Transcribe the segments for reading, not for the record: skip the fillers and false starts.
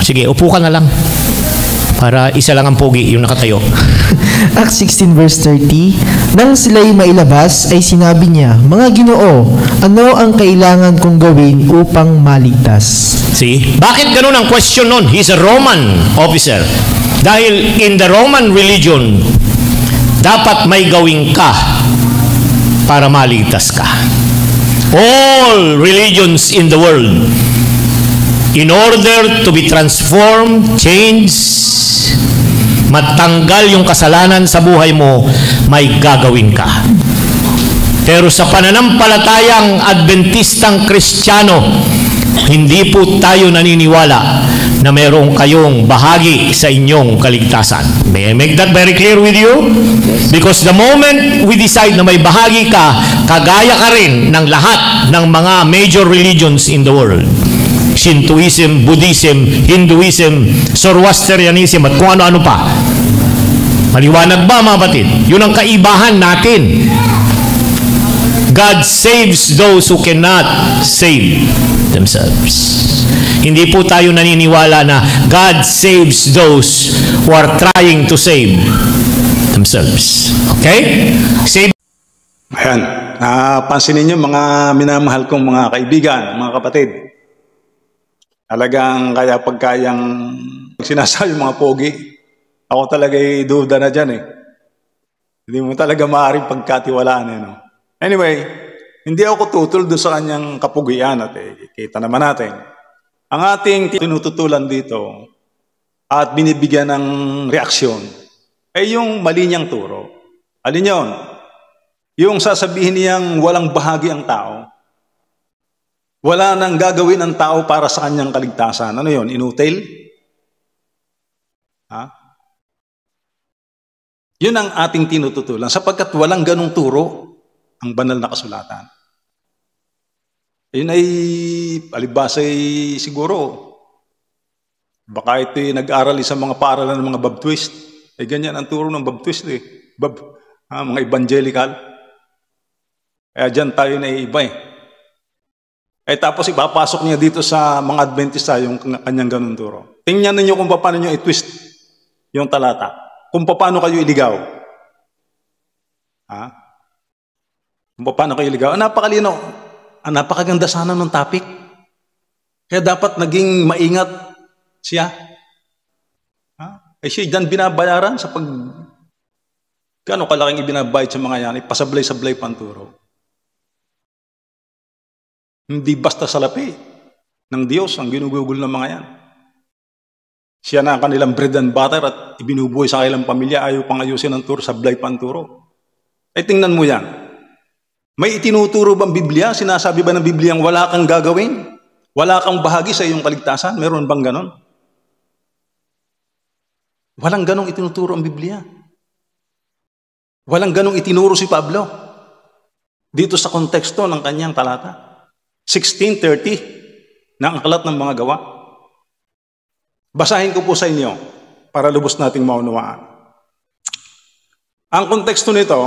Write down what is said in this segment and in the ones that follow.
Sige, upo ka na lang. Para isa lang ang pogi, yung nakatayo. Acts 16 verse 30, nang sila'y mailabas ay sinabi niya, Mga Ginoo, ano ang kailangan kong gawin upang maligtas? See? Bakit ganun ang question nun? He's a Roman officer. Dahil in the Roman religion, dapat may gawin ka para maligtas ka. All religions in the world, in order to be transformed, changed, matanggal yung kasalanan sa buhay mo, may gagawin ka. Pero sa pananampalatayang Adventistang Kristiyano, hindi po tayo naniniwala na mayroong kayong bahagi sa inyong kaligtasan. May I make that very clear with you? Because the moment we decide na may bahagi ka, kagaya ka rin ng lahat ng mga major religions in the world. Shintoism, Buddhism, Hinduism, Zoroastrianism, at kung ano-ano pa. Maliwanag ba, mga batid? Yun ang kaibahan natin. God saves those who cannot save themselves. Hindi po tayo naniniwala na God saves those who are trying to save themselves. Okay? Save. Ayan. Pansinin niyo mga minamahal kong mga kaibigan, mga kapatid. Talagang kaya pagkayang sinasabi mga pogi, ako talaga'y duda na dyan eh. Hindi mo talaga maaaring pagkatiwalaan eh. No? Anyway, hindi ako tutol doon sa kanyang kapugian at kita naman natin. Ang ating tinututulan dito at binibigyan ng reaksyon ay yung mali niyang turo. Alin yun? Yung sasabihin niyang walang bahagi ang tao. Wala nang gagawin ang tao para sa kanyang kaligtasan. Ano yun? Inutil? Ha? Yun ang ating tinututulan sapagkat walang ganong turo ang banal na kasulatan. Yun ay palibasay siguro. Baka ito'y nag-aral sa mga paaralan ng mga Baptist. Ay ganyan ang turo ng Baptist eh. Mga evangelical. Kaya dyan tayo na iba eh. Tapos ipapasok niya dito sa mga Adventista yung kanyang ganun turo. Tingnan ninyo kung paano nyo i-twist yung talata. Kung paano kayo iligaw. Ha? Kung paano kayo iligaw. Napakalino. Napakaganda sana ng topic. Kaya dapat naging maingat siya. Ha? Siya dyan binabayaran sa pag... Gano'ng kalaking ibinabayad sa mga yan, ipasablay-sablay panturo. Hindi basta salapi ng Diyos ang ginugugol ng mga yan. Siya na ang kanilang bread and butter at ibinubuhay sa kanilang pamilya, ayaw pang ayusin ang turo, sablay panturo. Tingnan mo yan. May itinuturo bang Biblia? Sinasabi ba ng Biblia ang wala kang gagawin? Wala kang bahagi sa iyong kaligtasan? Meron bang ganon? Walang ganong itinuturo ang Biblia. Walang ganong itinuro si Pablo dito sa konteksto ng kanyang talata. 16:30 ng aklat ng mga gawa. Basahin ko po sa inyo para lubos nating maunawaan. Ang konteksto nito,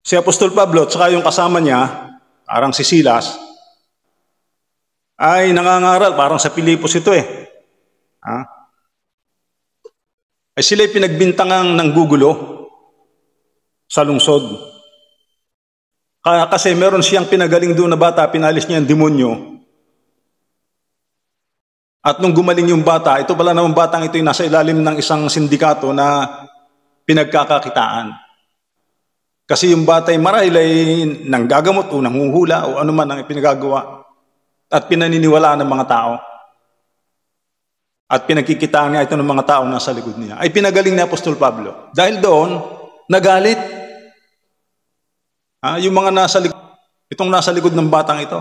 si Apostol Pablo at saka yung kasama niya, parang si Silas, ay nangangaral, parang sa Pilipos ito eh. Ay sila'y pinagbintangang ng gugulo sa lungsod. Kasi meron siyang pinagaling doon na bata, pinalis niya ang demonyo. At nung gumaling yung bata, ito pala naman batang ito yung nasa ilalim ng isang sindikato na pinagkakakitaan. Kasi yung bata ay marahil ay nanggagamot o nanghuhula o ano man ang pinagagawa at pinaniniwalaan ng mga tao. At pinagkikitaan niya ito ng mga tao nasa likod niya. Ay pinagaling ni Apostol Pablo. Dahil doon, nagalit. Yung mga nasa likod, itong nasa likod ng batang ito,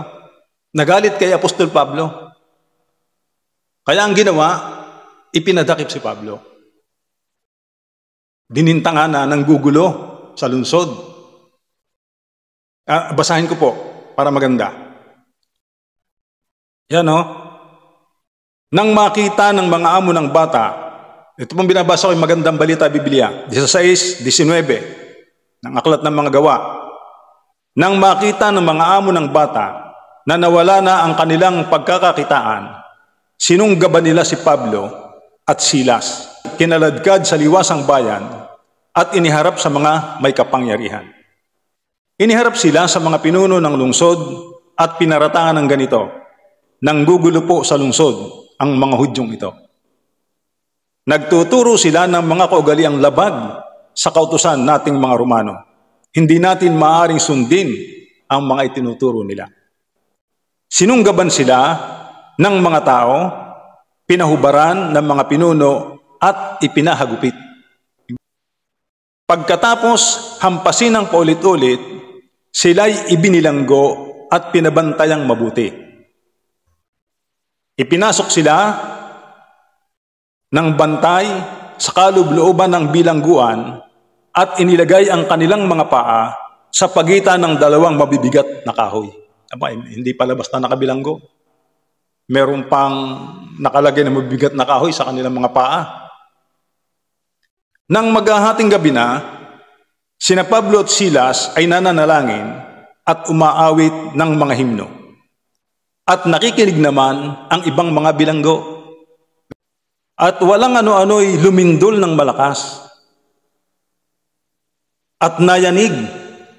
nagalit kay Apostol Pablo. Kaya ang ginawa, ipinadakip si Pablo. Dinintangan na ng gugulo sa lungsod. Basahin ko po para maganda. Yan o. Nang makita ng mga amo ng bata, ito pong binabasa ko yung magandang balita Biblia, 16:19 ng aklat ng mga gawa. Nang makita ng mga amo ng bata na nawala na ang kanilang pagkakakitaan, sinunggaban nila si Pablo at Silas, kinaladkad sa liwasang bayan at iniharap sa mga may kapangyarihan. Iniharap sila sa mga pinuno ng lungsod at pinaratangan ng ganito, nanggugulo po sa lungsod ang mga Hudyong ito. Nagtuturo sila ng mga kaugaliang labag sa kautusan nating mga Romano. Hindi natin maaaring sundin ang mga itinuturo nila. Sinunggaban sila ng mga tao, pinahubaran ng mga pinuno at ipinahagupit. Pagkatapos hampasin ng paulit-ulit, sila'y ibinilanggo at pinabantayang mabuti. Ipinasok sila ng bantay sa kaloob-looban ng bilangguan at inilagay ang kanilang mga paa sa pagitan ng dalawang mabibigat na kahoy. Hindi palabas na nakabilanggo. Meron pang nakalagay na mabibigat na kahoy sa kanilang mga paa. Nang maghahating gabi na, sina Pablo at Silas ay nananalangin at umaawit ng mga himno. At nakikinig naman ang ibang mga bilanggo. At walang ano-ano'y lumindol ng malakas. At nayanig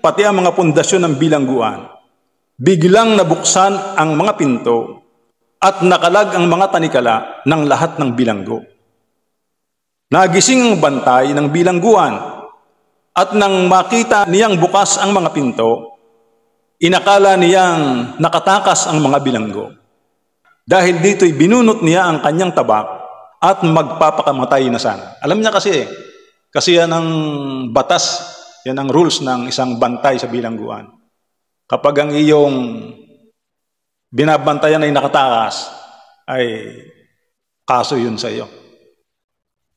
pati ang mga pundasyon ng bilangguan. Biglang nabuksan ang mga pinto at nakalag ang mga tanikala ng lahat ng bilanggo. Nagising ang bantay ng bilangguan at nang makita niyang bukas ang mga pinto, inakala niyang nakatakas ang mga bilanggo. Dahil dito'y binunot niya ang kanyang tabak at magpapakamatay na sana. Alam niya kasi yan ang batas, yan ang rules ng isang bantay sa bilangguan. Kapag ang iyong binabantayan ay nakatakas, ay kaso yun sa iyo.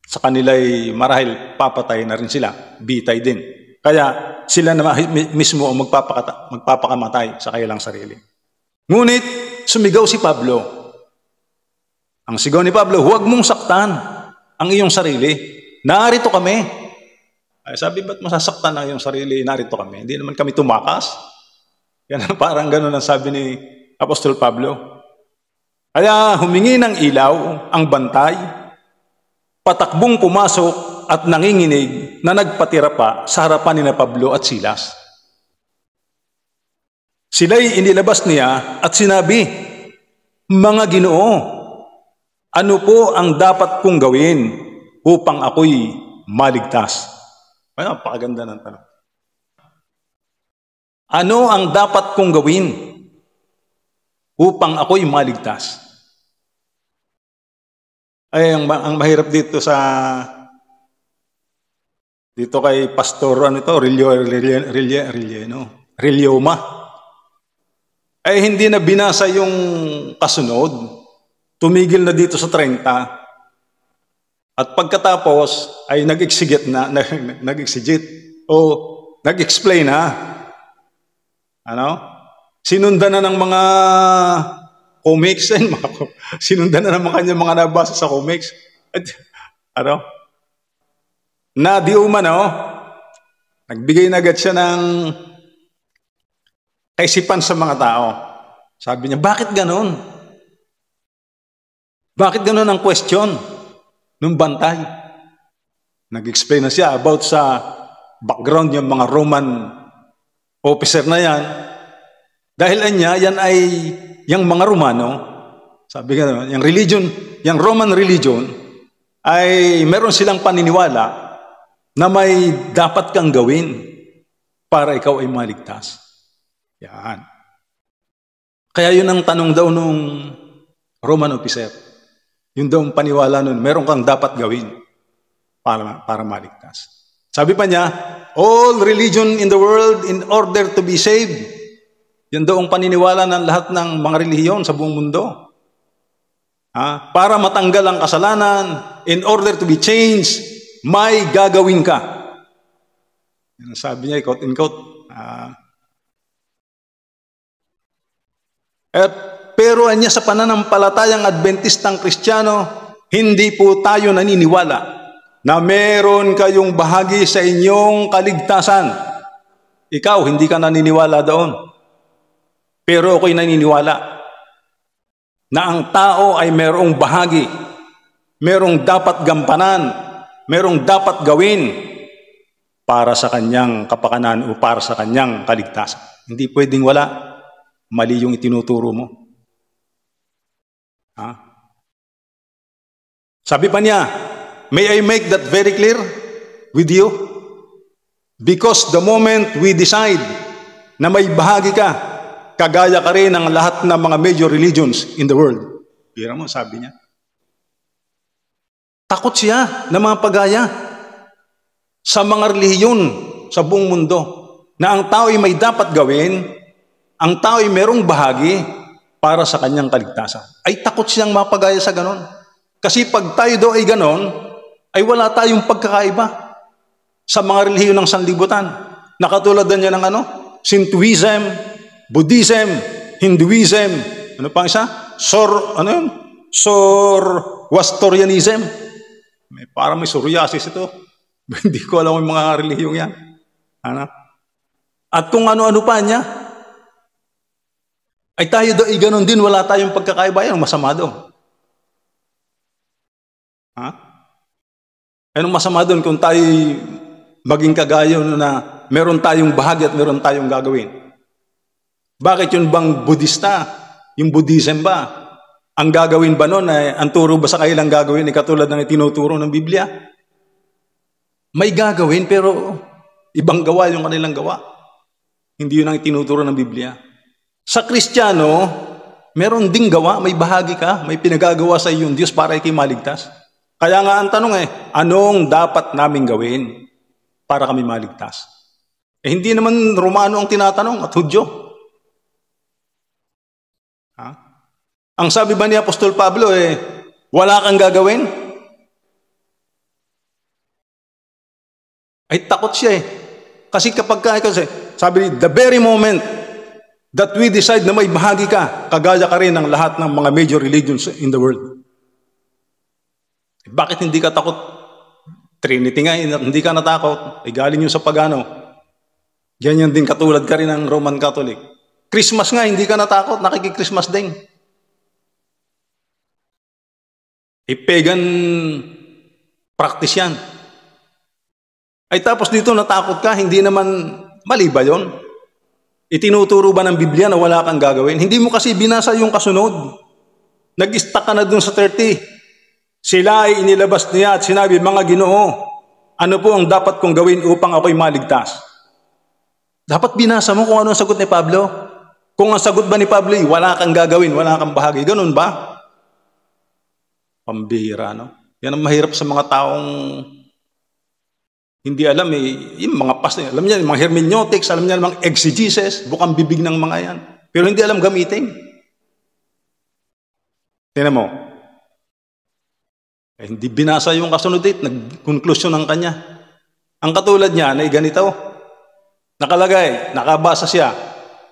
Sa kanila'y marahil papatay na rin sila, bitay din. Kaya sila na mismo ang magpapakamatay sa kanilang sarili. Ngunit sumigaw si Pablo. Ang sigaw ni Pablo, huwag mong saktan ang iyong sarili. Narito kami. Ay, sabi, ba't masasaktan ang iyong sarili? Narito kami. Hindi naman kami tumakas. Yan, parang gano'n ang sabi ni Apostol Pablo. Kaya humingi ng ilaw ang bantay, patakbong pumasok at nanginginig na nagpatira pa sa harapan ni Pablo at Silas. Sila'y inilabas niya at sinabi, mga Ginoo, ano po ang dapat kong gawin upang ako'y maligtas? Ay, napakaganda ng tanong. Ano ang dapat kong gawin upang ako'y maligtas? Ay, ang mahirap dito kay Pastor, Relioma. Ay, hindi na binasa yung kasunod. Tumigil na dito sa 30. At pagkatapos, ay nag-exegete o nag-explain na. Sinundan na ng mga comics, sinundan na ng kanyang mga nabasa sa comics. At, na di umano, nagbigay na agad siya ng kaisipan sa mga tao. Sabi niya, bakit ganon? Bakit ganon ang question ng bantay? Nag-explain na siya about sa background yung mga Roman officer na yan. Dahil yan ay yung mga Romano, sabi nga naman, yung Roman religion, ay meron silang paniniwala na may dapat kang gawin para ikaw ay maligtas. Yan. Kaya yun ang tanong daw nung Roman officer. Yun daw ang paniwala nun, meron kang dapat gawin para maligtas. Sabi pa niya, all religion in the world in order to be saved. Yun daw ang paniniwala ng lahat ng mga relihiyon sa buong mundo. Para matanggal ang kasalanan, in order to be changed, may gagawin ka. Yan sabi niya, quote in quote. Pero anya sa pananampalatayang Adventistang Kristiyano, hindi po tayo naniniwala na meron kayong bahagi sa inyong kaligtasan. Ikaw, hindi ka naniniwala doon. Pero ako'y naniniwala na ang tao ay merong bahagi, merong dapat gampanan, merong dapat gawin para sa kanyang kapakanan o para sa kanyang kaligtasan. Hindi pwedeng wala. Mali yung itinuturo mo. Sabi pa niya, may I make that very clear with you? Because the moment we decide na may bahagi ka, kagaya ka rin ng lahat ng mga major religions in the world. Bira mo, sabi niya. Takot siya na mga pagaya sa mga relihiyon sa buong mundo na ang tao ay may dapat gawin, ang tao ay merong bahagi para sa kanyang kaligtasan. Ay takot siyang mapagaya sa ganon. Kasi pag tayo daw ay ganon, ay wala tayong pagkakaiba sa mga relihiyon ng sanlibutan. Nakatulad na niya ng Shintoism, Buddhism, Hinduism, ano pa isa? Zoroastrianism. Parang may psoriasis ito. Hindi ko alam yung mga relihiyong yan. At kung ano-ano pa niya, ay tayo daw ay ganon din, wala tayong pagkakaiba. Yan, masama doon. Anong masama doon kung tayo maging kagaya na meron tayong bahagi at meron tayong gagawin? Bakit yun bang Budista? Yung Buddhism ba? Ang gagawin ba noon ay ang turo ba sa kailang gagawin ay katulad ng itinuturo ng Biblia? May gagawin pero ibang gawa yung kanilang gawa. Hindi yun ang itinuturo ng Biblia. Sa Kristiyano, meron ding gawa, may bahagi ka, may pinagagawa sa iyong Diyos para ikay maligtas. Kaya nga ang tanong anong dapat naming gawin para kami maligtas? Hindi naman Romano ang tinatanong at Hudyo. Ang sabi ba ni Apostol Pablo, wala kang gagawin? Ay takot siya Kasi kapag sabi the very moment that we decide na may bahagi ka, kagaya ka rin ng lahat ng mga major religions in the world. Bakit hindi ka takot? Trinity nga, hindi ka natakot. Galing yun sa pagano. Ganyan din katulad ka rin ng Roman Catholic. Christmas nga, hindi ka natakot. Nakiki-Christmas din. Pagan practice yan. Ay tapos dito natakot ka, hindi naman mali ba yun? Itinuturo ba ng Biblia na wala kang gagawin? Hindi mo kasi binasa yung kasunod. Nag-stuck ka na dun sa 30. Sila ay inilabas niya at sinabi, mga Ginoo, ano po ang dapat kong gawin upang ako'y maligtas? Dapat binasa mo kung ano ang sagot ni Pablo. Kung ang sagot ba ni Pablo, wala kang gagawin, wala kang bahagi. Ganun ba? Pambihira, no? Yan ang mahirap sa mga taong hindi alam yung mga pastor, alam niya, yung mga hermeneutics, alam niya yung mga exegesis, bukang bibig ng mga yan. Pero hindi alam gamitin. Tingnan mo. Hindi binasa yung kasunod nag-conclusion ng kanya. Ang katulad niya, ay ganito. Nakalagay, nakabasa siya,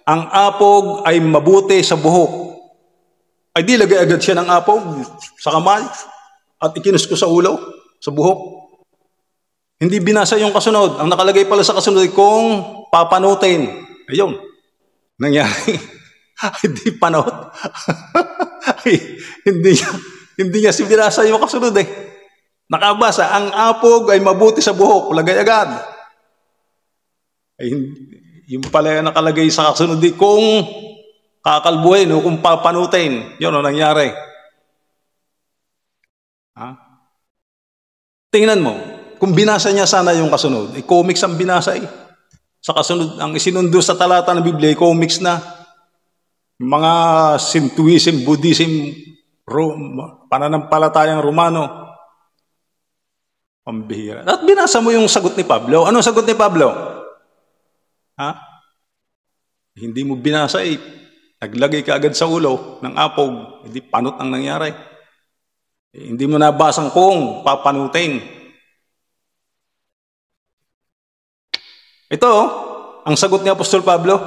ang apog ay mabuti sa buhok. Ay di lagay agad siya ng apog sa kamay at ikinus ko sa ulo, sa buhok. Hindi binasa yung kasunod. Ang nakalagay pala sa kasunod ay kung papanutin. Ayun. Nangyari. Hindi panot. hindi niya binasa yung kasunod Nakabasa, ang apog ay mabuti sa buhok. Lagay agad. Ay, yung pala nakalagay sa kasunod kung kakalbuhin o kung papanutin. Yun ang nangyari. Tingnan mo. Kung binasa niya sana yung kasunod, comics ang binasa Sa kasunod, ang isinundo sa talata ng Biblia, comics na. Mga Shintoism, Buddhism, pananampalatayang Romano. Pambihira. At binasa mo yung sagot ni Pablo. Anong sagot ni Pablo? Hindi mo binasa Naglagay ka agad sa ulo ng apog. Hindi panot ang nangyari. Hindi mo nabasang kung papanutin. Ito, ang sagot ni Apostol Pablo.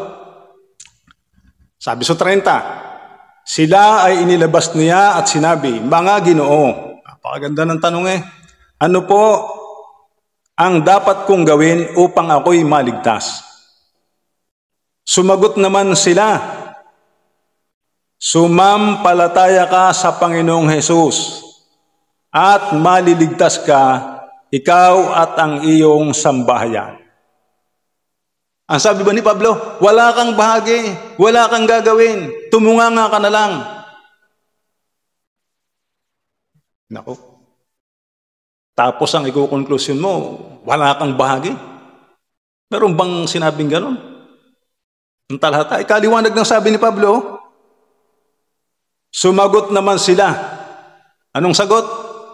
Sabi sa 30, sila ay inilabas niya at sinabi, mga Ginoo. Napakaganda ng tanong Ano po ang dapat kong gawin upang ako'y maligtas? Sumagot naman sila, Sumampalataya ka sa Panginoong Hesus at maliligtas ka, ikaw at ang iyong sambahayan. Ang sabi ba ni Pablo, wala kang bahagi, wala kang gagawin, tumunganga ka na lang. Nako. Tapos ang iko-conclusion mo, wala kang bahagi. Meron bang sinabing ganon? Ang talhata, ikaliwanag ng sabi ni Pablo, sumagot naman sila. Anong sagot?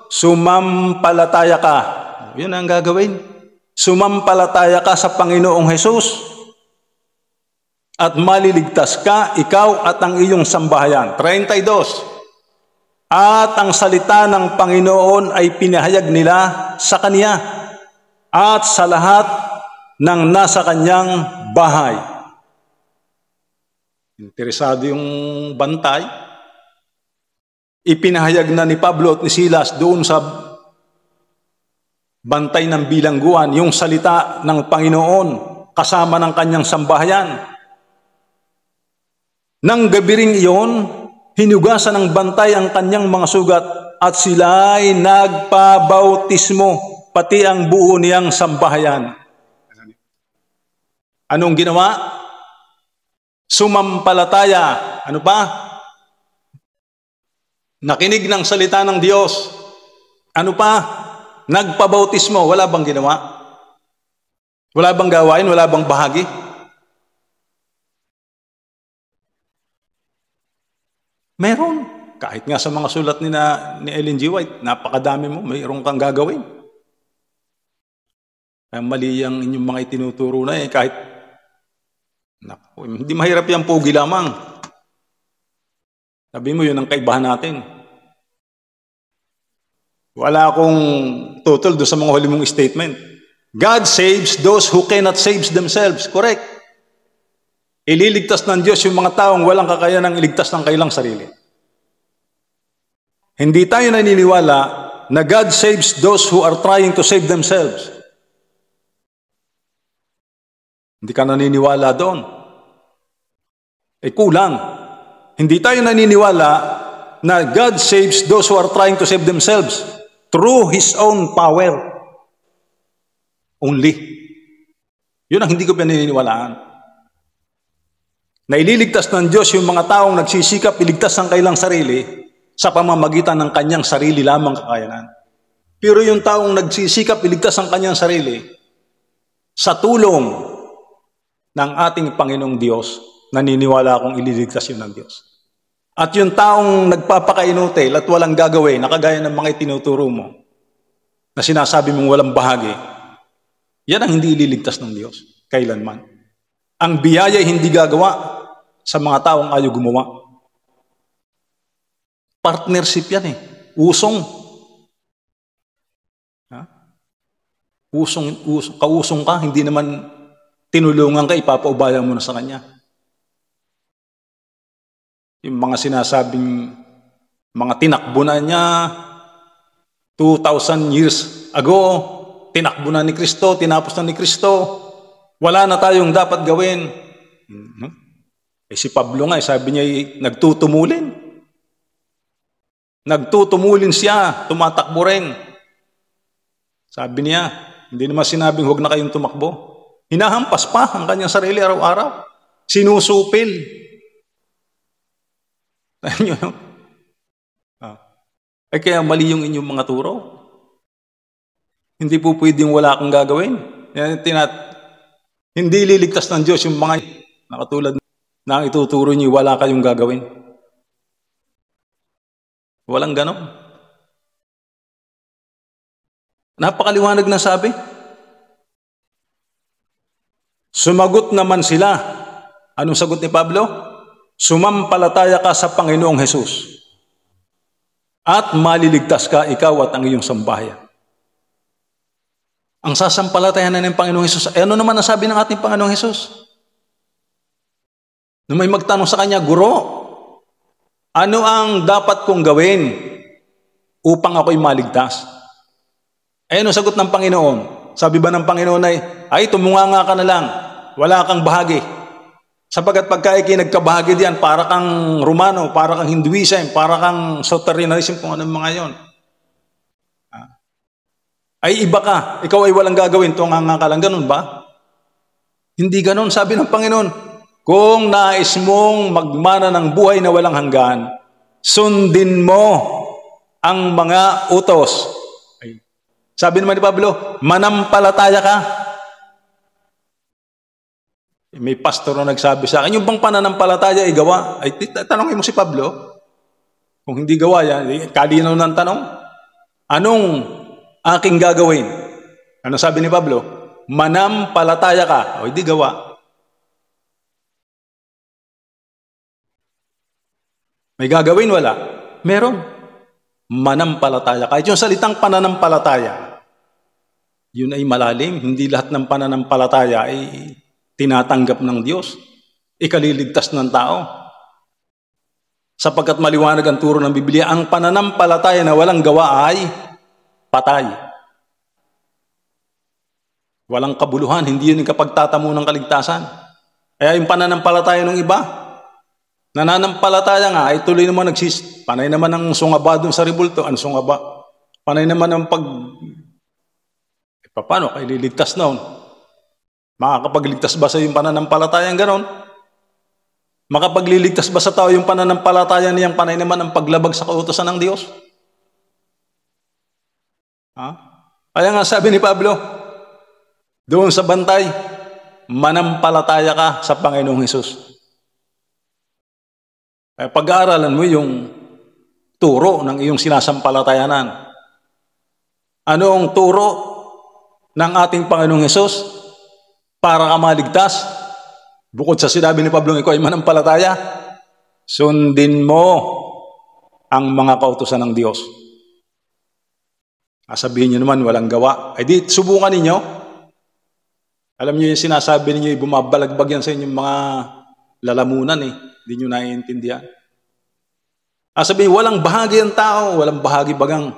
Sumampalataya ka. Yun ang gagawin. Sumampalataya ka sa Panginoong Hesus at maliligtas ka, ikaw at ang iyong sambahayan. 32. At ang salita ng Panginoon ay pinahayag nila sa Kanya at sa lahat ng nasa Kanyang bahay. Interesado yung bantay. Ipinahayag na ni Pablo at ni Silas doon sa bantay ng bilangguan yung salita ng Panginoon kasama ng kanyang sambahayan. Nang gabi ring iyon, hinugasan ng bantay ang kanyang mga sugat at sila'y nagpabautismo, pati ang buo niyang sambahayan. Anong ginawa? Sumampalataya. Ano pa? Nakinig ng salita ng Diyos. Ano pa? Nagpabautismo. Wala bang ginawa? Wala bang gawain? Wala bang bahagi? Meron. Kahit nga sa mga sulat ni Ellen G. White, napakadami mo, mayroon kang gagawin. Kaya mali ang inyong mga itinuturo na kahit hindi mahirap yung pogi lamang. Sabi mo, yun ang kaibahan natin. Wala akong tutol doon sa mga huli mong statement. God saves those who cannot save themselves. Correct. Ililigtas ng Diyos yung mga taong walang kakayanang iligtas ng kailang sarili. Hindi tayo naniniwala na God saves those who are trying to save themselves. Hindi ka naniniwala doon. Kulang. Hindi tayo naniniwala na God saves those who are trying to save themselves through His own power. Only. Yun ang hindi ko pinaniniwalaan. Na ililigtas ng Diyos yung mga taong nagsisikap iligtas ang kailang sarili sa pamamagitan ng kanyang sarili lamang kakayanan. Pero yung taong nagsisikap iligtas ang kanyang sarili sa tulong ng ating Panginoong Diyos, naniniwala akong ililigtas yun ng Diyos. At yung taong nagpapakainutil at walang gagawin, nakagaya ng mga itinuturo mo, na sinasabi mong walang bahagi, yan ang hindi ililigtas ng Diyos, kailanman. Ang biyaya hindi gagawa sa mga taong ayaw gumawa. Partnership yan Usong. Kausong ka, hindi naman tinulungan ka, ipapaubaya mo na sa Kanya. Yung mga sinasabing mga tinakbo na niya 2,000 years ago, tinakbo na ni Kristo, tinapos na ni Kristo, wala na tayong dapat gawin. Si Pablo nga, sabi niya, nagtutumulin. Nagtutumulin siya, tumatakbo rin. Sabi niya, hindi naman sinabing huwag na kayong tumakbo. Hinahampas pa ang kanyang sarili araw-araw. Sinusupil. Kaya mali yung inyong mga turo. Hindi po pwedeng wala kang gagawin. Hindi liligtas ng Diyos yung mga nakatulad na ituturo niyo, wala kayong gagawin. Walang ganon. Napakaliwanag na sabi. Sumagot naman sila. Anong sagot ni Pablo? Sumampalataya ka sa Panginoong Hesus at maliligtas ka, ikaw at ang iyong sambahayan. Ang sasampalatayan na ng Panginoong Hesus, ano naman ang sabi ng ating Panginoong Hesus? Nung may magtanong sa Kanya, Guro, ano ang dapat kong gawin upang ako'y maligtas? Ano sagot ng Panginoon? Sabi ba ng Panginoon ay tumunganga ka na lang, wala kang bahagi. Sapagkat pagka ikinagkabahagi diyan, para kang Romano, para kang Hinduism, para kang Soterianism, kung anong mga yon, ay iba ka. Ikaw ay walang gagawin. Tunganga ka lang. Ganun ba? Hindi ganun. Sabi ng Panginoon, kung nais mong magmana ng buhay na walang hanggan, sundin mo ang mga utos. Sabi naman ni Pablo, manampalataya ka. May pastor na nagsabi sa akin, yung bang pananampalataya ay gawa? Ay, tanongin mo si Pablo. Kung hindi gawa yan, kalinaw ng tanong. Anong aking gagawin? Ano sabi ni Pablo? Manampalataya ka. O, hindi gawa. May gagawin? Wala. Meron. Manampalataya. Kahit yung salitang pananampalataya, yun ay malalim. Hindi lahat ng pananampalataya ay tinatanggap ng Diyos. Ikaliligtas ng tao. Sapagkat maliwanag ang turo ng Biblia, ang pananampalataya na walang gawa ay patay. Walang kabuluhan. Hindi yun yung kapagtatamo ng kaligtasan. Kaya yung pananampalataya ng iba, nananampalataya nga, ay tuloy naman panay naman ang sungaba doon sa ribulto. Ano sungaba? Panay naman ang paano? Kaya liligtas noon. Makakapagligtas ba sa yung pananampalatayang ganon? Makapagliligtas ba sa tao yung pananampalataya niyang panay naman ang paglabag sa kautusan ng Diyos? Kaya nga sabi ni Pablo, doon sa bantay, manampalataya ka sa Panginoong Hesus. Kaya pag-aaralan mo yung turo ng iyong sinasampalatayanan. Ano ang turo ng ating Panginoong Hesus para ka maligtas? Bukod sa sinabi ni Pablo, ikaw ay manampalataya, sundin mo ang mga kautusan ng Diyos. Sabihin niyo naman, walang gawa. Ay di, subukan ninyo. Alam niyo yung sinasabi ninyo, bumabalagbag yan sa inyong mga lalamunan eh. Hindi niyo naiintindihan. Sabihin, walang bahagi ang tao, walang bahagi bagang.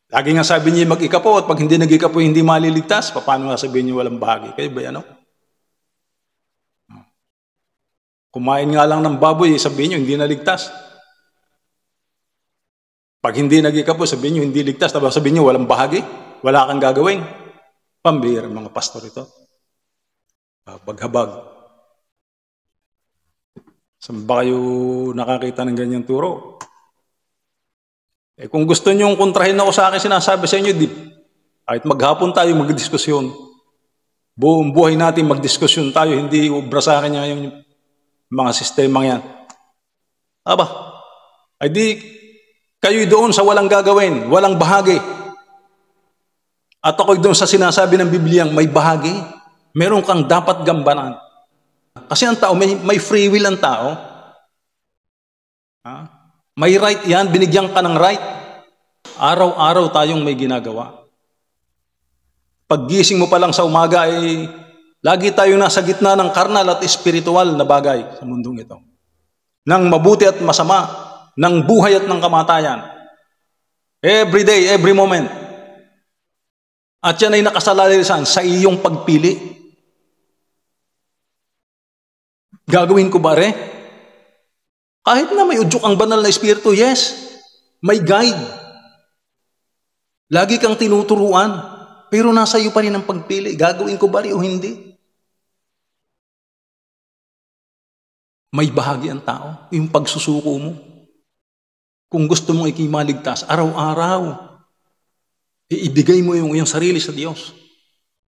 Lagi nga sabi niyo mag-ikapo at pag hindi nag-ikapo, hindi maliligtas. Paano nga sabihin niyo walang bahagi? Kayo ba yan? Kumain nga lang ng baboy, sabihin niyo hindi naligtas. Pag hindi nag-ikapo, sabihin niyo hindi ligtas. Tapos sabihin niyo walang bahagi, wala kang gagawin. Pambihira mga pastor ito. Paghabag. Saan ba kayo nakakita ng ganyang turo? Kung gusto nyo kontrahin ako sa akin, sinasabi sa inyo, kahit maghapon tayo magdiskusyon, buong buhay natin magdiskusyon tayo, hindi ubra sa akin yung mga sistemang yan. Ay di, kayo doon sa walang gagawin, walang bahagi. At ako'y doon sa sinasabi ng Bibliang may bahagi, meron kang dapat gambanan. Kasi ang tao, may free will ang tao. May right yan, binigyan ka ng right. Araw-araw tayong may ginagawa. Paggising mo pa lang sa umaga, lagi tayong nasa gitna ng karnal at espiritual na bagay sa mundong ito. Ng mabuti at masama, ng buhay at ng kamatayan. Every day, every moment. At yan ay nakasalalilisan sa iyong pagpili. Gagawin ko ba kahit na may udyok ang banal na espiritu, yes, may guide. Lagi kang tinuturuan, pero nasa iyo pa rin ang pagpili. Gagawin ko ba o hindi? May bahagi ang tao, yung pagsusuko mo. Kung gusto mong ikimaligtas, araw-araw, ibigay mo yung iyong sarili sa Diyos.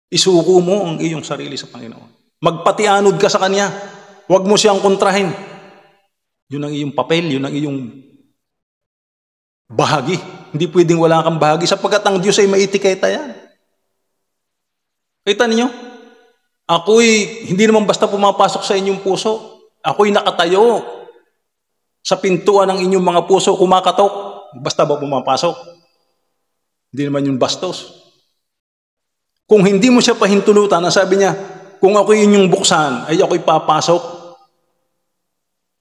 Isuko mo ang iyong sarili sa Panginoon. Magpatianod ka sa Kanya. Huwag mo siyang kontrahin. Yun ang iyong papel, yun ang iyong bahagi. Hindi pwedeng wala kang bahagi sapagkat ang Diyos ay may etiketa yan. Kita ninyo? Ako'y hindi naman basta pumapasok sa inyong puso. Ako'y nakatayo sa pintuan ng inyong mga puso, kumakatok. Basta ba pumapasok? Hindi naman yung bastos. Kung hindi mo siya pahintulutan, sabi niya, kung ako'y inyong buksan, ay ako'y papasok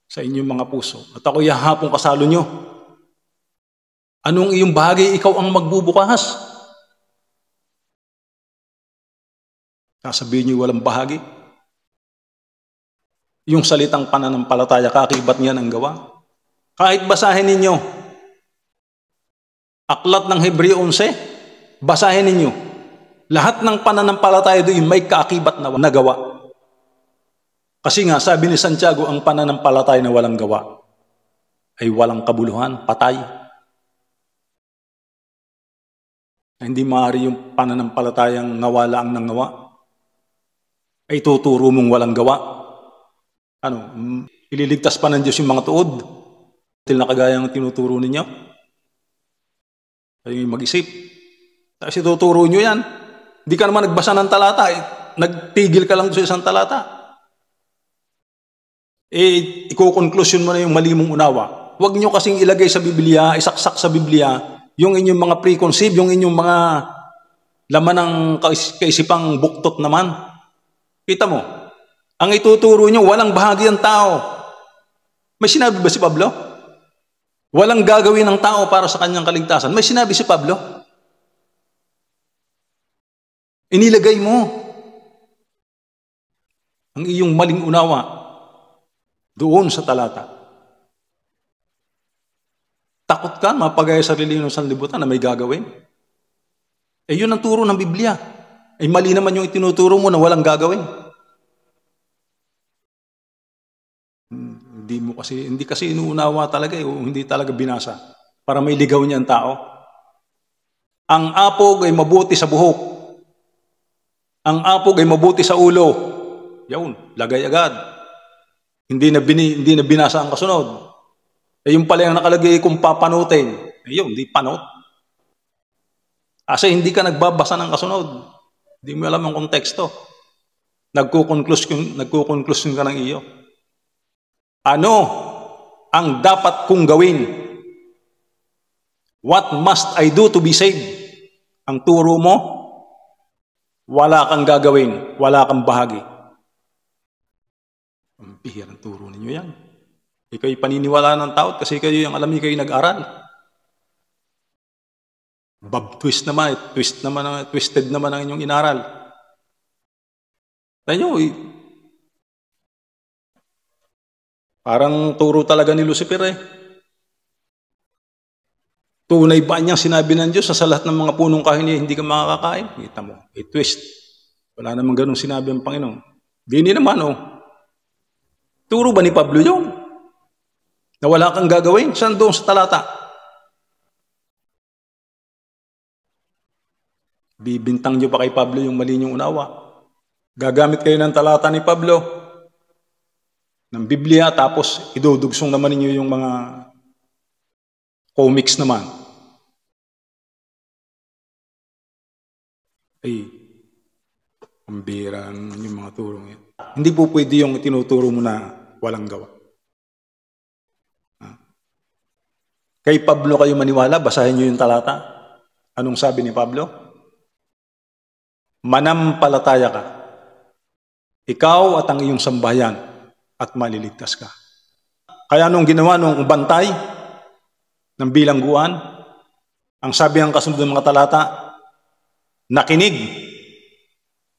sa inyong mga puso. At ako'y hahapong kasalo nyo. Anong iyong bahagi? Ikaw ang magbubukas. Sasabihin nyo walang bahagi. yung salitang pananampalataya, kaakibat niya ng gawa. Kahit basahin ninyo, aklat ng Hebreo 11, basahin ninyo, lahat ng pananampalataya doon may kaakibat na gawa. Kasi nga, sabi ni Santiago, ang pananampalataya na walang gawa ay walang kabuluhan, patay. Hindi maaari yung pananampalatayang nawala ang nangawa. Ay tuturo mong walang gawa. Ililigtas pa ng Diyos yung mga tuod? Til na kagaya ng tinuturo ninyo? Kayo yung mag-isip. Kasi tuturo nyo yan. Hindi ka naman nagbasa ng talata. Nagtigil ka lang sa isang talata. Iko-conclusion mo na yung mali mong unawa. Huwag nyo kasing ilagay sa Biblia, isaksak sa Biblia, yung inyong mga preconceived, yung inyong mga laman ng kaisipang buktot naman. Kita mo, ang ituturo nyo, walang bahagi ng tao. May sinabi ba si Pablo? Walang gagawin ng tao para sa kanyang kaligtasan. May sinabi si Pablo? Inilagay mo ang iyong maling unawa doon sa talata. Takot ka, mapagaya sa sarili ng sanlibutan na may gagawin. Yun ang turo ng Biblia. Mali naman yung itinuturo mo na walang gagawin. Hindi kasi inuunawa talaga o hindi talaga binasa para may ligaw niya ang tao. Ang apog ay mabuti sa buhok. Ang apog ay mabuti sa ulo. Yun, lagay agad. Hindi na binasa ang kasunod. Yung pala yung nakalagay kung papanutin. Yun, hindi panot. Kasi hindi ka nagbabasa ng kasunod. Hindi mo alam ang konteksto. Nagkukonklusyon ka ng iyo. Ano ang dapat kong gawin? What must I do to be saved? Ang turo mo, wala kang gagawin, wala kang bahagi. Ang bihirang turo ninyo yan. Ikaw'y paniniwala ng tao kasi kayo yung alam niyo kayo nag-aral. Twisted naman ang inyong inaral. Tayo, parang turo talaga ni Lucifer Tunay ba niyang sinabi ng Diyos sa lahat ng mga punong kahoy niya hindi ka makakakain? Kita mo, twist. Wala namang ganun sinabi ang Panginoon. Di naman Turo ba ni Pablo yun? Na wala kang gagawin? Saan doon sa talata? Bibintang niyo pa kay Pablo yung mali niyong unawa. Gagamit kayo ng talata ni Pablo, ng Biblia, tapos idudugsong naman ninyo yung mga comics naman. Ang birang yung mga turong yan. Hindi po pwede yung tinuturo mo na walang gawa. Kay Pablo kayo maniwala, basahin niyo yung talata. Anong sabi ni Pablo? Manampalataya ka. Ikaw at ang iyong sambahayan at maliligtas ka. Kaya anong ginawa nung bantay ng bilangguan? Ang sabi ang kasunod ng mga talata, nakinig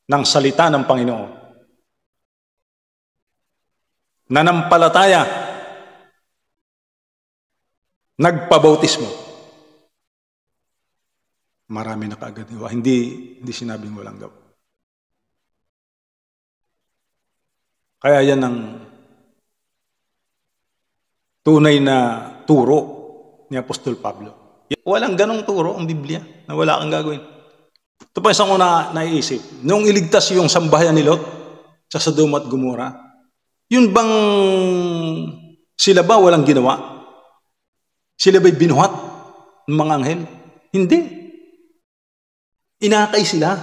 ng salita ng Panginoon. Nanampalataya. Nagpabautismo. Marami na kaagad. Hindi sinabing walang gawa. Kaya yan ang tunay na turo ni Apostol Pablo. Walang ganong turo ang Biblia na wala kang gagawin. Ito pa isang una naiisip. Nung iligtas yung sambahayan ni Lot sa Sodom at Gomora, yun bang sila ba walang ginawa? Sila ba'y binuhat ng mga anghel? Hindi. Inakay sila.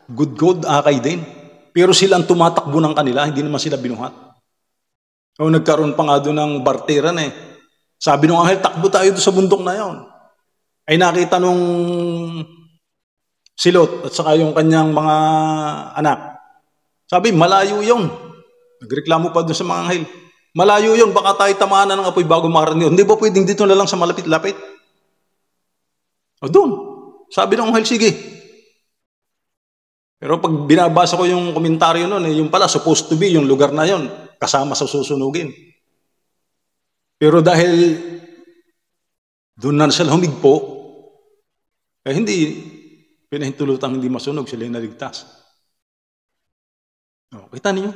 Good, akay din. Pero sila ang tumatakbo ng kanila, hindi naman sila binuhat. Nagkaroon pa nga doon ng barteran Sabi ng anghel, takbo tayo doon sa bundok na yon. Ay nakita nung si Lot at saka yung kanyang mga anak. Sabi, malayo yon. Nagreklamo pa doon sa mga anghel. Malayo yun, baka tayo tamaan ng apoy bago makarating yun. Hindi ba pwedeng dito na lang sa malapit-lapit? Doon. Sabi ng anghel, sige. Pero pag binabasa ko yung komentaryo nun, yung pala, supposed to be, yung lugar na yun, kasama sa susunugin. Pero dahil doon na sila humigpo, hindi pinahintulutang hindi masunog, sila yung naligtas. Kita niyo?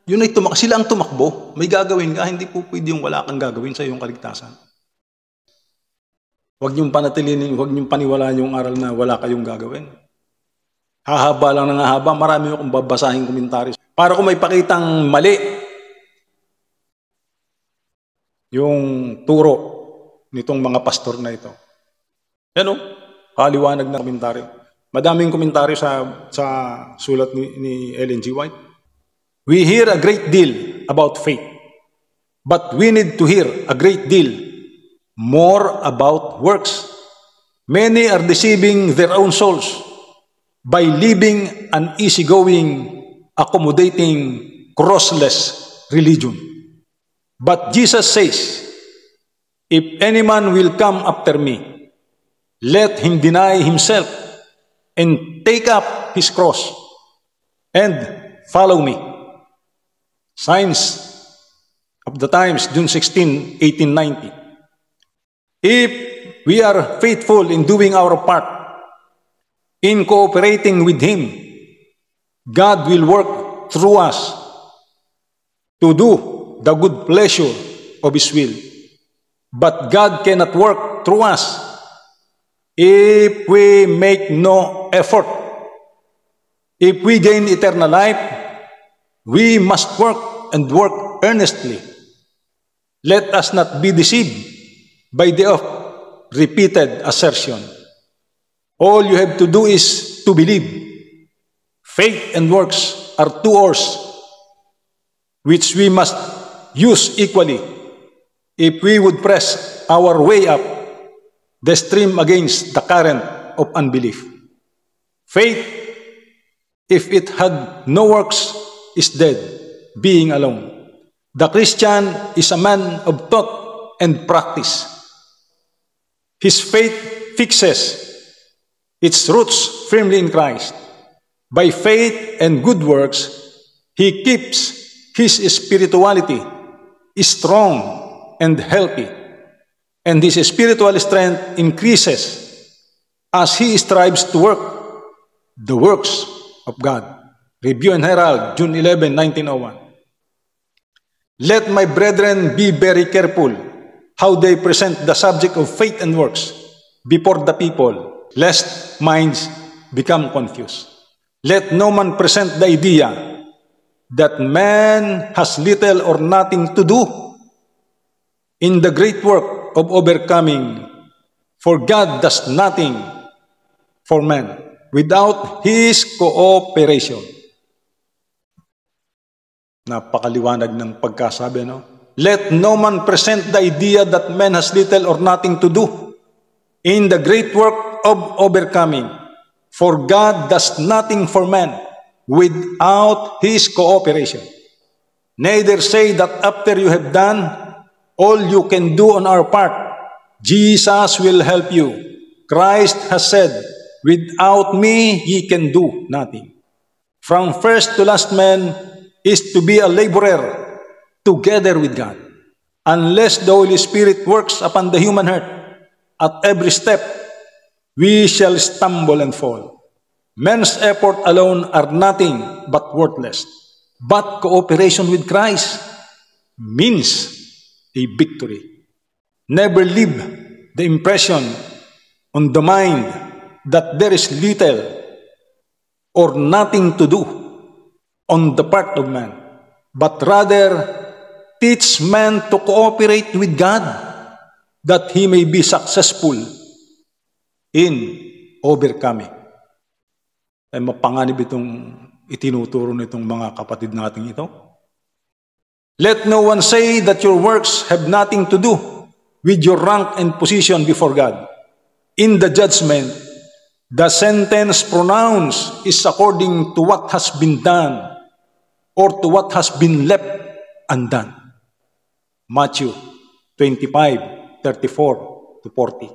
Yun ay sila ang tumakbo. May gagawin ka, hindi po pwede yung wala kang gagawin sa iyong kaligtasan. Huwag niyong panatilinin, huwag niyong paniwalaan yung aral na wala kayong gagawin. Hahaba lang ng hahaba, marami akong babasahin komentaryo. Para kung may pakitang mali yung turo nitong mga pastor na ito. Yan o, kaliwanag na komentaryo. Madaming komentaryo sa sulat ni Ellen G. White. We hear a great deal about faith, but we need to hear a great deal more about works. Many are deceiving their own souls by living an easygoing, accommodating, crossless religion. But Jesus says, if any man will come after me, let him deny himself and take up his cross and follow me. Signs of the Times, June 16, 1890. If we are faithful in doing our part, in cooperating with Him, God will work through us to do the good pleasure of His will. But God cannot work through us if we make no effort. If we gain eternal life, we must work and work earnestly. Let us not be deceived by the repeated assertion. All you have to do is to believe. Faith and works are two oars which we must use equally if we would press our way up the stream against the current of unbelief. Faith, if it had no works, is dead, being alone. The Christian is a man of thought and practice. His faith fixes its roots firmly in Christ. By faith and good works, he keeps his spirituality strong and healthy, and his spiritual strength increases as he strives to work the works of God. Review and Herald, June 11, 1901. Let my brethren be very careful how they present the subject of faith and works before the people, lest minds become confused. Let no man present the idea that man has little or nothing to do in the great work of overcoming, for God does nothing for man without His cooperation. Napakaliwanag ng pagkasabi, no? Let no man present the idea that man has little or nothing to do in the great work of overcoming, for God does nothing for man without His cooperation. Neither say that after you have done all you can do on our part, Jesus will help you. Christ has said, without me ye can do nothing. From first to last man is to be a laborer together with God. Unless the Holy Spirit works upon the human heart, at every step, we shall stumble and fall. Men's effort alone are nothing but worthless. But cooperation with Christ means a victory. Never leave the impression on the mind that there is little or nothing to do on the part of man, but rather teach man to cooperate with God that he may be successful in overcoming. Ay mapanganib itong itinuturo nitong mga kapatid nating ito. Let no one say that your works have nothing to do with your rank and position before God. In the judgment, the sentence pronounced is according to what has been done or to what has been left undone. Matthew 25:34-40.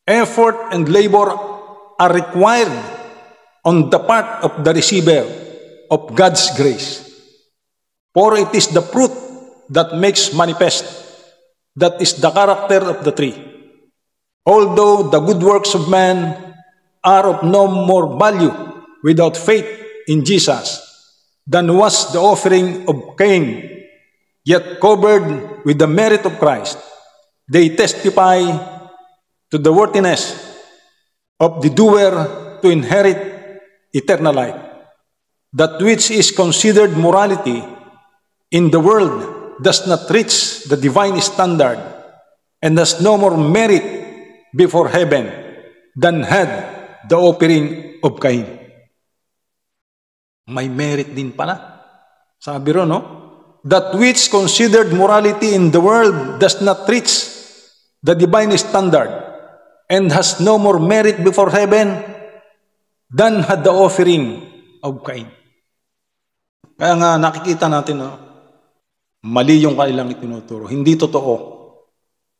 Effort and labor are required on the part of the receiver of God's grace. For it is the fruit that makes manifest, that is the character of the tree. Although the good works of man are of no more value without faith in Jesus than was the offering of Cain, yet covered with the merit of Christ, they testify to the worthiness of the doer to inherit eternal life. That which is considered morality in the world does not reach the divine standard and has no more merit before heaven than had the offering of Cain. May merit din pala. Sabi ro, no? That which considered morality in the world does not reach the divine standard and has no more merit before heaven than had the offering of Cain. Kaya nga nakikita natin, no? Mali yung kanilang itinuturo. Hindi totoo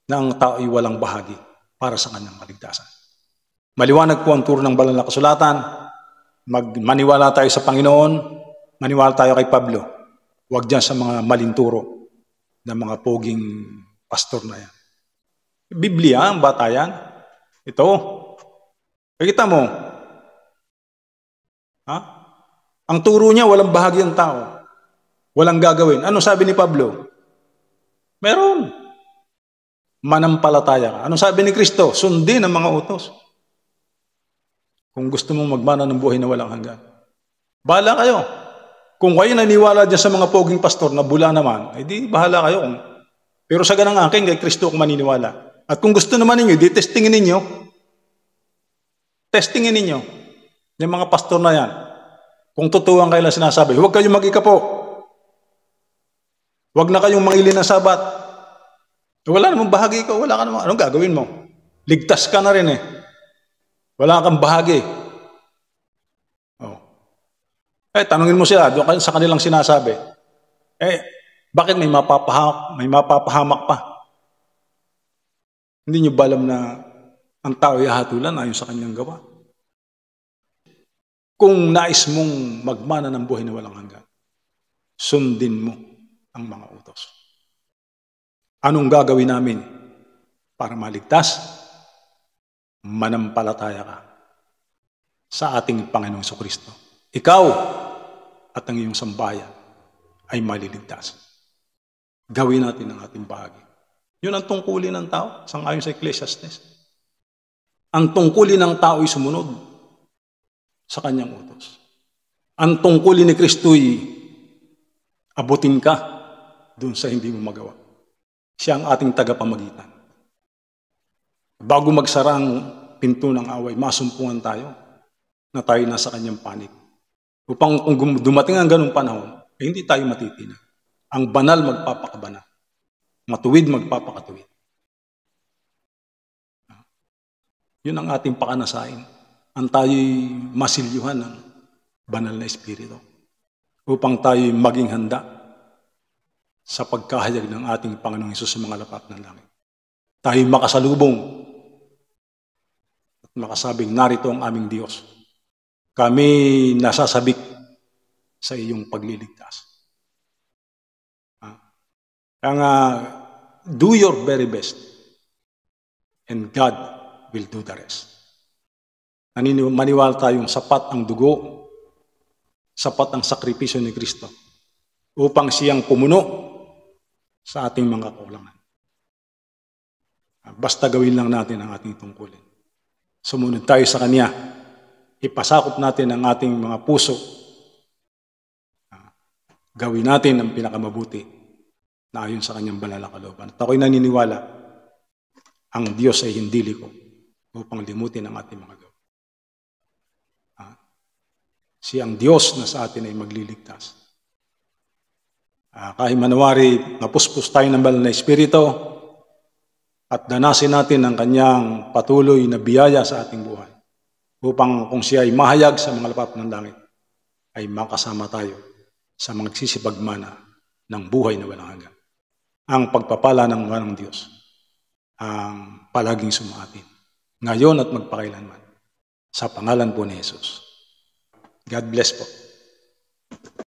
na ang tao ay walang bahagi para sa kanyang kaligtasan. Maliwanag po ang turo ng banal na kasulatan. Maniwala tayo sa Panginoon, maniwala tayo kay Pablo. Huwag dyan sa mga maling turo ng mga poging pastor na yan. Biblia, ang batayan. Ito. Nakita mo. Ha? Ang turo niya, walang bahagi ng tao. Walang gagawin. Ano sabi ni Pablo? Meron. Manampalataya ka. Ano sabi ni Kristo? Sundin ang mga utos. Kung gusto mong magmana ng buhay na walang hanggan. Bahala kayo. Kung kayo naniwala dyan sa mga poging pastor na bula naman, di bahala kayo. Pero sa ganang akin, kay Kristo kung maniniwala. At kung gusto naman ninyo, di testingin ninyo. Testingin ninyo. Yung mga pastor na yan. Kung totoo ang kailan sinasabi, huwag kayong mag-ikapo. Huwag na kayong mangili ng sabat. Wala namang bahagi ka, wala ka namang, anong gagawin mo? Ligtas ka na rin eh. Wala kang bahagi. Oh. Tanungin mo sila, doon sa kanilang sinasabi. Bakit may mapapahamak pa? Hindi nyo ba alam na ang tao ay hatulan ayon sa kanyang gawa? Kung nais mong magmana ng buhay na walang hanggan, sundin mo ang mga utos. Anong gagawin namin para maligtas? Manampalataya ka sa ating Panginoong Jesucristo. Ikaw at ang iyong sambayan ay maliligtas. Gawin natin ang ating bahagi. Yun ang tungkulin ng tao, sangayon sa Ecclesiastes. Ang tungkulin ng tao ay sumunod sa kanyang utos. Ang tungkulin ni Kristo ay abutin ka doon sa hindi mo magawa. Siya ang ating tagapamagitan. Bago magsara ang pinto ng away, masumpungan tayo na tayo nasa kanyang panig. Upang kung dumating ang ganung panahon, hindi tayo matitinag. Ang banal magpapakabanal. Matuwid magpapakatuwid. Yun ang ating pakanasain. Ang tayo'y masilyuhan ng banal na Espiritu. Upang tayo'y maging handa sa pagkahayag ng ating Panginoong Hesus sa mga lapat ng langit. Tayo makasalubong at makasabing, narito ang aming Diyos. Kami nasasabik sa iyong pagliligtas. Kaya nga, do your very best and God will do the rest. Maniwala tayong sapat ang dugo, sapat ang sakripisyo ni Kristo upang siyang pumuno sa ating mga kakulangan. Basta gawin lang natin ang ating tungkulin. Sumunod tayo sa Kanya. Ipasakop natin ang ating mga puso. Gawin natin ang pinakamabuti na ayon sa Kanyang banal na kalooban. At ako'y naniniwala, ang Diyos ay hindi liko upang limutin ang ating mga gawa. Siyang Diyos na sa atin ay magliligtas. Kahit manawari, napuspos tayo ng banal na Espiritu at danasin natin ang kanyang patuloy na biyaya sa ating buhay upang kung siya ay mahayag sa mga lapap ng langit, ay makasama tayo sa mga nagsisipagmana ng buhay na walang hanggan. Ang pagpapala ng ng Diyos ang palaging sumaatin ngayon at magpakailanman sa pangalan po ni Jesus. God bless po.